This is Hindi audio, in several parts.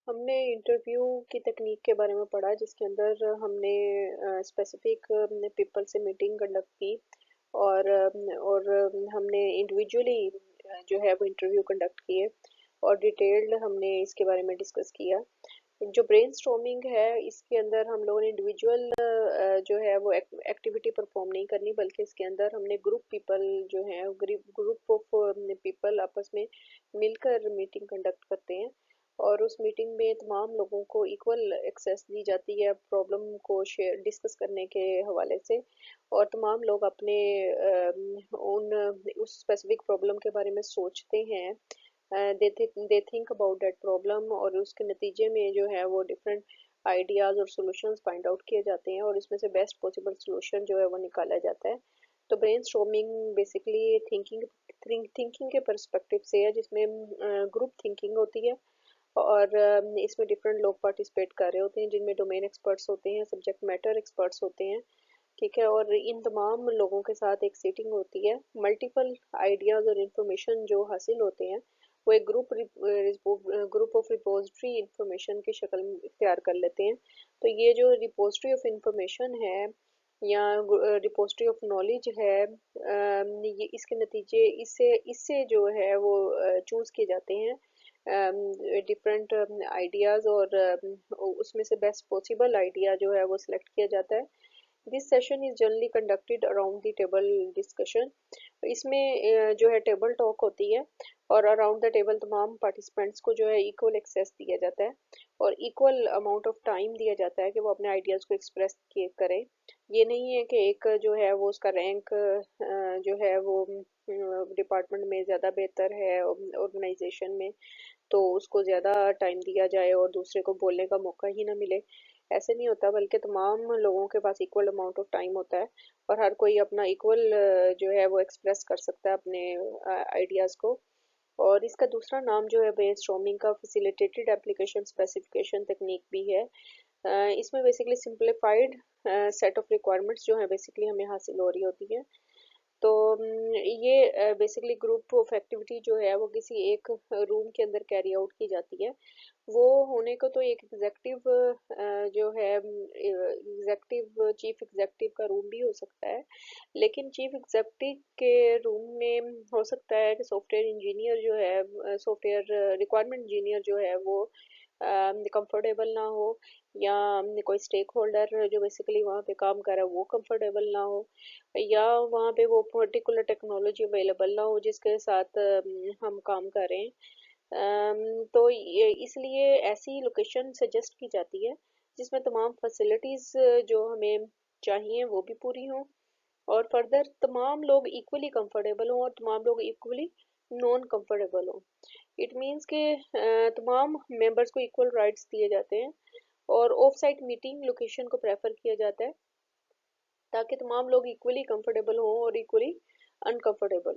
हमने इंटरव्यू की तकनीक के बारे में पढ़ा जिसके अंदर हमने स्पेसिफिक पीपल से मीटिंग कंडक्ट की और हमने इंडिविजुअली जो है वो इंटरव्यू कंडक्ट किए और डिटेल्ड हमने इसके बारे में डिस्कस किया। जो ब्रेनस्टॉर्मिंग है इसके अंदर हम लोगों ने इंडिविजुअल जो है वो एक्टिविटी परफॉर्म नहीं करनी, बल्कि इसके अंदर हमने ग्रुप पीपल जो है ग्रुप ऑफ पीपल आपस में मिलकर मीटिंग कंडक्ट करते हैं और उस मीटिंग में तमाम लोगों को इक्वल एक्सेस दी जाती है प्रॉब्लम को शेयर डिस्कस करने के हवाले से। और तमाम लोग अपने उन उस स्पेसिफिक प्रॉब्लम के बारे में सोचते हैं। They think about that problem और उसके नतीजे में जो है वो डिफरेंट आइडियाज़ और सॉल्यूशंस फाइंड आउट किए जाते हैं और इसमें से बेस्ट पॉसिबल सॉल्यूशन जो है वो निकाला जाता है। तो ब्रेनस्टॉर्मिंग बेसिकली थिंकिंग के पर्सपेक्टिव से है, जिसमें ग्रुप थिंकिंग होती है और इसमें डिफरेंट लोग पार्टिसिपेट कर रहे होते हैं जिनमें डोमेन एक्सपर्ट्स होते हैं, सब्जेक्ट मैटर एक्सपर्ट्स होते हैं। ठीक है, और इन तमाम लोगों के साथ एक सीटिंग होती है। मल्टीपल आइडियाज़ और इंफॉर्मेशन जो हासिल होते हैं वो एक ग्रुप ऑफ रिपोजिटरी इंफॉर्मेशन की शक्ल में इख्तियार कर लेते हैं। तो ये जो रिपोजिटरी ऑफ इंफॉर्मेशन है या रिपोजिटरी ऑफ नॉलेज है, ये इसके नतीजे इससे इससे जो है वो चूज़ किए जाते हैं डिफरेंट आइडियाज़ और उसमें से बेस्ट पॉसिबल आइडिया जो है वो सिलेक्ट किया जाता है। This session is generally conducted around the table discussion. इसमें जो है टेबल टॉक होती है और अराउंड द टेबल तमाम पार्टिसिपेंट्स को जो है इक्वल एक्सेस दिया जाता है और इक्वल अमाउंट ऑफ टाइम दिया जाता है कि वो अपने आइडियाज़ को एक्सप्रेस किए करें। ये नहीं है कि एक जो है वो उसका रैंक जो है वो डिपार्टमेंट में ज़्यादा बेहतर है ऑर्गेनाइजेशन में तो उसको ज़्यादा टाइम दिया जाए और दूसरे को बोलने का मौका ही ना मिले। ऐसे नहीं होता, बल्कि तमाम लोगों के पास इक्वल अमाउंट ऑफ टाइम होता है और हर कोई अपना इक्वल जो है वो एक्सप्रेस कर सकता है अपने आइडियाज़ को। और इसका दूसरा नाम जो है ब्रेनस्टॉर्मिंग का फैसिलिटेटेड एप्लीकेशन स्पेसिफिकेशन टेक्निक भी है। इसमें basically simplified set of requirements जो है बेसिकली हमें हासिल हो रही होती है। तो ये बेसिकली ग्रुप ऑफ एक्टिविटी जो है वो किसी एक रूम के अंदर कैरी आउट की जाती है। वो होने को तो एक एग्जेक्टिव जो है एग्जेक्टिव चीफ एग्जेक्टिव का रूम भी हो सकता है, लेकिन चीफ एग्जेक्टिव के रूम में हो सकता है कि सॉफ्टवेयर इंजीनियर जो है सॉफ्टवेयर रिक्वायरमेंट इंजीनियर जो है वो कंफर्टेबल ना हो या कोई स्टेक होल्डर जो बेसिकली वहाँ पे काम कर रहा है वो कंफर्टेबल ना हो या वहाँ पे वो पर्टिकुलर टेक्नोलॉजी अवेलेबल ना हो जिसके साथ हम काम कर रहे हैं। तो ये इसलिए ऐसी लोकेशन सजेस्ट की जाती है जिसमें तमाम फैसिलिटीज़ जो हमें चाहिए वो भी पूरी हों और फर्दर तमाम लोग इक्वली कंफर्टेबल हों और तमाम लोग इक्वली नॉन कंफर्टेबल हों। इट मीन्स के तमाम मेंबर्स को इक्वल राइट्स दिए जाते हैं और ऑफ साइट मीटिंग लोकेशन को प्रेफर किया जाता है ताकि तमाम लोग इक्वली कंफर्टेबल हों और इक्वली अनकंफर्टेबल।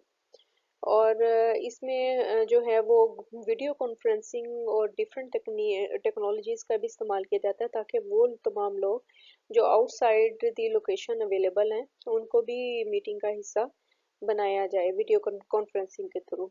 और इसमें जो है वो वीडियो कॉन्फ्रेंसिंग और डिफरेंट टेक्नोलॉजीज़ का भी इस्तेमाल किया जाता है ताकि वो तमाम लोग जो आउटसाइड दी लोकेशन अवेलेबल हैं उनको भी मीटिंग का हिस्सा बनाया जाए वीडियो कॉन्फ्रेंसिंग के थ्रू।